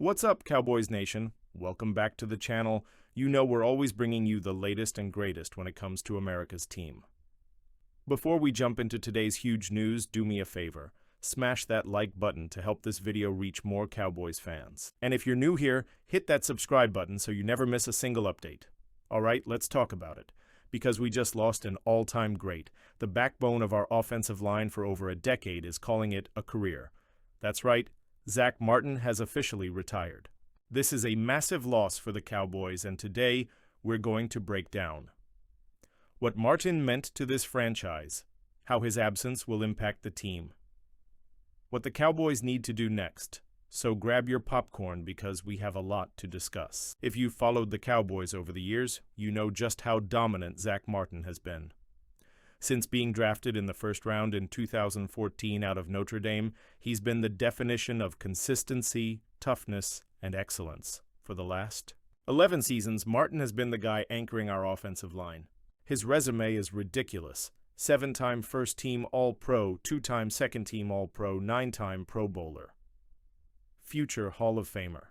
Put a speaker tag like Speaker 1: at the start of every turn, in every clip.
Speaker 1: What's up, Cowboys Nation? Welcome back to the channel. You know we're always bringing you the latest and greatest when it comes to America's team. Before we jump into today's huge news, do me a favor. Smash that like button to help this video reach more Cowboys fans. And if you're new here, hit that subscribe button so you never miss a single update. Alright, let's talk about it. Because we just lost an all-time great. The backbone of our offensive line for over a decade is calling it a career. That's right. Zach Martin has officially retired. This is a massive loss for the Cowboys, and today we're going to break down what Martin meant to this franchise, how his absence will impact the team, what the Cowboys need to do next. So grab your popcorn because we have a lot to discuss. If you've followed the Cowboys over the years, you know just how dominant Zach Martin has been. Since being drafted in the first round in 2014 out of Notre Dame, he's been the definition of consistency, toughness, and excellence. For the last 11 seasons, Martin has been the guy anchoring our offensive line. His resume is ridiculous. 7-time first-team All-Pro, 2-time second-team All-Pro, 9-time Pro Bowler. Future Hall of Famer.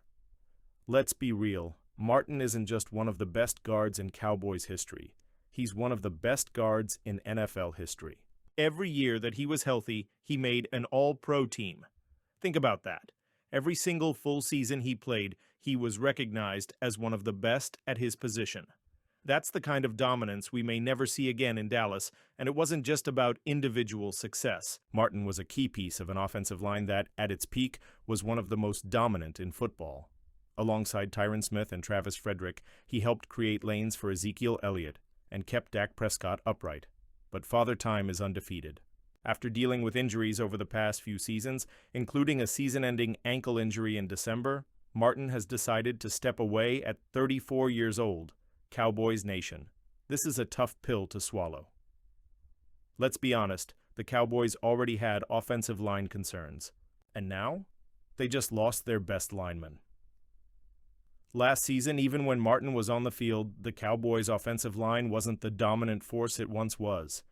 Speaker 1: Let's be real, Martin isn't just one of the best guards in Cowboys history. He's one of the best guards in NFL history. Every year that he was healthy, he made an all-pro team. Think about that. Every single full season he played, he was recognized as one of the best at his position. That's the kind of dominance we may never see again in Dallas, and it wasn't just about individual success. Martin was a key piece of an offensive line that, at its peak, was one of the most dominant in football. Alongside Tyron Smith and Travis Frederick, he helped create lanes for Ezekiel Elliott and kept Dak Prescott upright. But Father Time is undefeated. After dealing with injuries over the past few seasons, including a season-ending ankle injury in December, Martin has decided to step away at 34 years old. Cowboys Nation. This is a tough pill to swallow. Let's be honest, the Cowboys already had offensive line concerns. And now, they just lost their best lineman. Last season, even when Martin was on the field, the Cowboys' offensive line wasn't the dominant force it once was.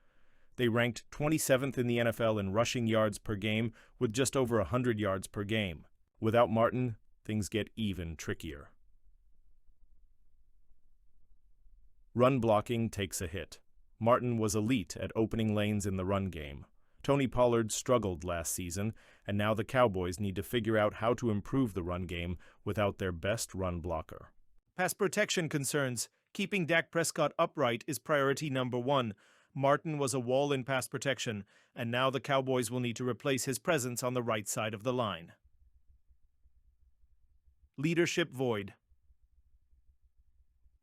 Speaker 1: They ranked 27th in the NFL in rushing yards per game, with just over 100 yards per game. Without Martin, things get even trickier. Run blocking takes a hit. Martin was elite at opening lanes in the run game. Tony Pollard struggled last season, and now the Cowboys need to figure out how to improve the run game without their best run blocker. Pass protection concerns. Keeping Dak Prescott upright is priority number one. Martin was a wall in pass protection, and now the Cowboys will need to replace his presence on the right side of the line. Leadership void.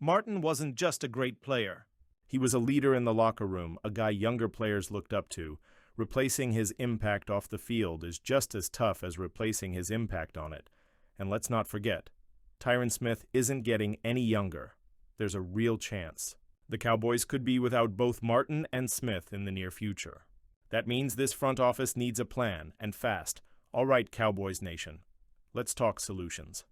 Speaker 1: Martin wasn't just a great player. He was a leader in the locker room, a guy younger players looked up to. Replacing his impact off the field is just as tough as replacing his impact on it. And let's not forget, Tyron Smith isn't getting any younger. There's a real chance the Cowboys could be without both Martin and Smith in the near future. That means this front office needs a plan, and fast. All right, Cowboys Nation, let's talk solutions.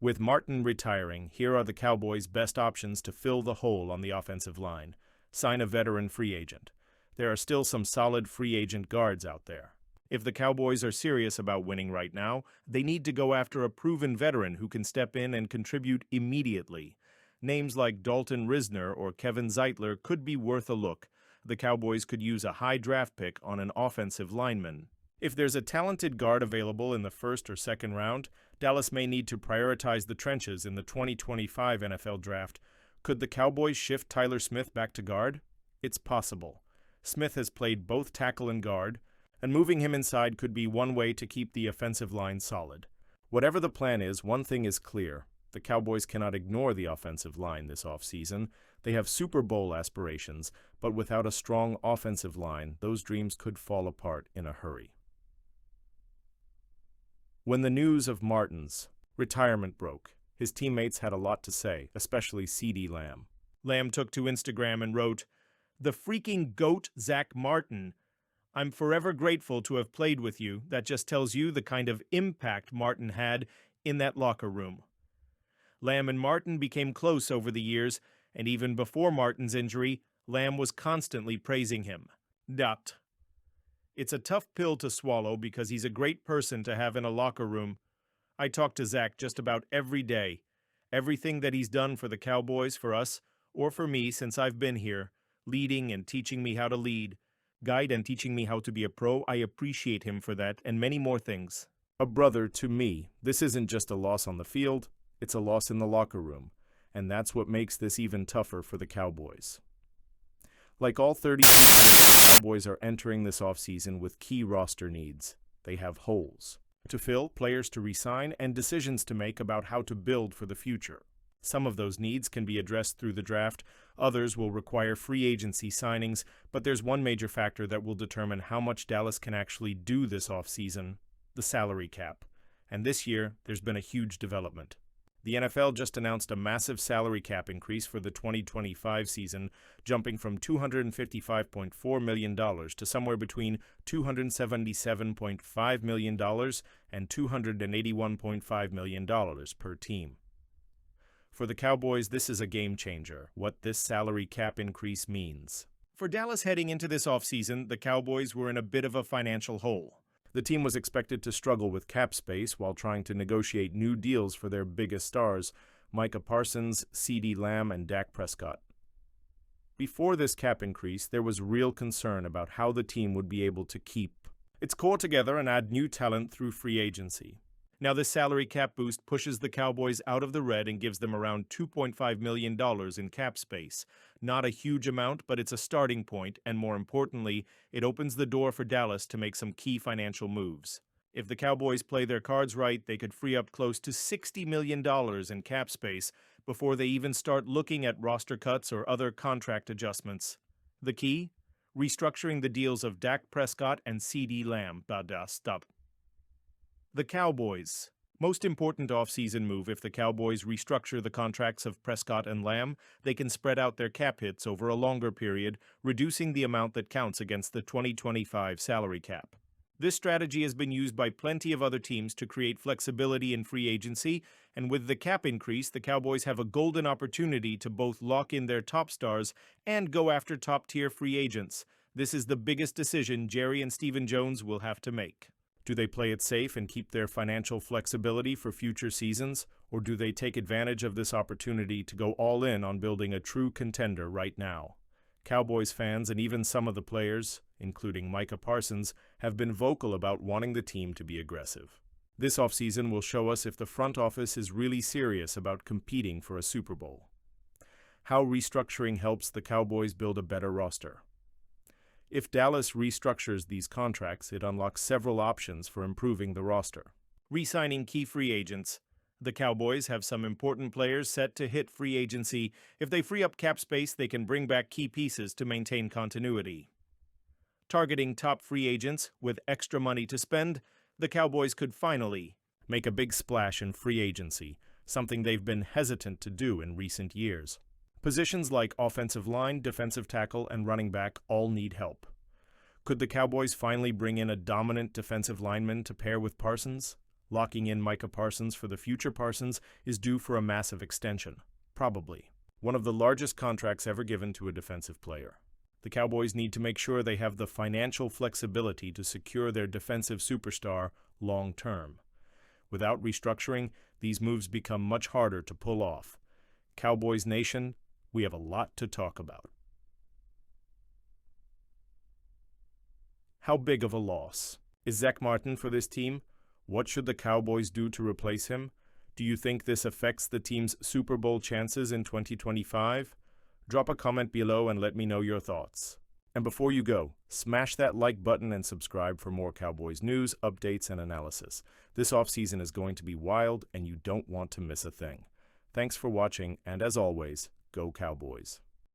Speaker 1: With Martin retiring, here are the Cowboys' best options to fill the hole on the offensive line. Sign a veteran free agent. There are still some solid free agent guards out there. If the Cowboys are serious about winning right now, they need to go after a proven veteran who can step in and contribute immediately. Names like Dalton Risner or Kevin Zeitler could be worth a look. The Cowboys could use a high draft pick on an offensive lineman. If there's a talented guard available in the first or second round, Dallas may need to prioritize the trenches in the 2025 NFL Draft. Could the Cowboys shift Tyler Smith back to guard? It's possible. Smith has played both tackle and guard, and moving him inside could be one way to keep the offensive line solid. Whatever the plan is, one thing is clear. The Cowboys cannot ignore the offensive line this offseason. They have Super Bowl aspirations, but without a strong offensive line, those dreams could fall apart in a hurry. When the news of Martin's retirement broke, his teammates had a lot to say, especially CeeDee Lamb. Lamb took to Instagram and wrote, "The freaking GOAT Zach Martin. I'm forever grateful to have played with you. That just tells you the kind of impact Martin had in that locker room." Lamb and Martin became close over the years, and even before Martin's injury, Lamb was constantly praising him. It's a tough pill to swallow because he's a great person to have in a locker room, I talk to Zach just about every day. Everything that he's done for the Cowboys, for us, or for me since I've been here, leading and teaching me how to lead, guide and teaching me how to be a pro, I appreciate him for that and many more things. A brother to me. This isn't just a loss on the field, it's a loss in the locker room, and that's what makes this even tougher for the Cowboys. Like all 30 teams, the Cowboys are entering this offseason with key roster needs. They have holes to fill, players to re-sign, and decisions to make about how to build for the future. Some of those needs can be addressed through the draft, others will require free agency signings, but there's one major factor that will determine how much Dallas can actually do this offseason: the salary cap. And this year, there's been a huge development. The NFL just announced a massive salary cap increase for the 2025 season, jumping from $255.4 million to somewhere between $277.5 million and $281.5 million per team. For the Cowboys, this is a game changer, what this salary cap increase means. For Dallas heading into this offseason, the Cowboys were in a bit of a financial hole. The team was expected to struggle with cap space while trying to negotiate new deals for their biggest stars, Micah Parsons, CeeDee Lamb, and Dak Prescott. Before this cap increase, there was real concern about how the team would be able to keep its core together and add new talent through free agency. Now, this salary cap boost pushes the Cowboys out of the red and gives them around $2.5 million in cap space. Not a huge amount, but it's a starting point, and more importantly, it opens the door for Dallas to make some key financial moves. If the Cowboys play their cards right, they could free up close to $60 million in cap space before they even start looking at roster cuts or other contract adjustments. The key? Restructuring the deals of Dak Prescott and CeeDee Lamb. The Cowboys. Most important offseason move: if the Cowboys restructure the contracts of Prescott and Lamb, they can spread out their cap hits over a longer period, reducing the amount that counts against the 2025 salary cap. This strategy has been used by plenty of other teams to create flexibility in free agency, and with the cap increase, the Cowboys have a golden opportunity to both lock in their top stars and go after top-tier free agents. This is the biggest decision Jerry and Stephen Jones will have to make. Do they play it safe and keep their financial flexibility for future seasons, or do they take advantage of this opportunity to go all in on building a true contender right now? Cowboys fans and even some of the players, including Micah Parsons, have been vocal about wanting the team to be aggressive. This offseason will show us if the front office is really serious about competing for a Super Bowl. How restructuring helps the Cowboys build a better roster. If Dallas restructures these contracts, it unlocks several options for improving the roster. Re-signing key free agents. The Cowboys have some important players set to hit free agency. If they free up cap space, they can bring back key pieces to maintain continuity. Targeting top free agents with extra money to spend, the Cowboys could finally make a big splash in free agency, something they've been hesitant to do in recent years. Positions like offensive line, defensive tackle, and running back all need help. Could the Cowboys finally bring in a dominant defensive lineman to pair with Parsons? Locking in Micah Parsons for the future Parsons is due for a massive extension. Probably one of the largest contracts ever given to a defensive player. The Cowboys need to make sure they have the financial flexibility to secure their defensive superstar long term. Without restructuring, these moves become much harder to pull off. Cowboys Nation, we have a lot to talk about. How big of a loss is Zach Martin for this team? What should the Cowboys do to replace him? Do you think this affects the team's Super Bowl chances in 2025? Drop a comment below and let me know your thoughts. And before you go, smash that like button and subscribe for more Cowboys news, updates, and analysis. This offseason is going to be wild, and you don't want to miss a thing. Thanks for watching, and as always, go Cowboys.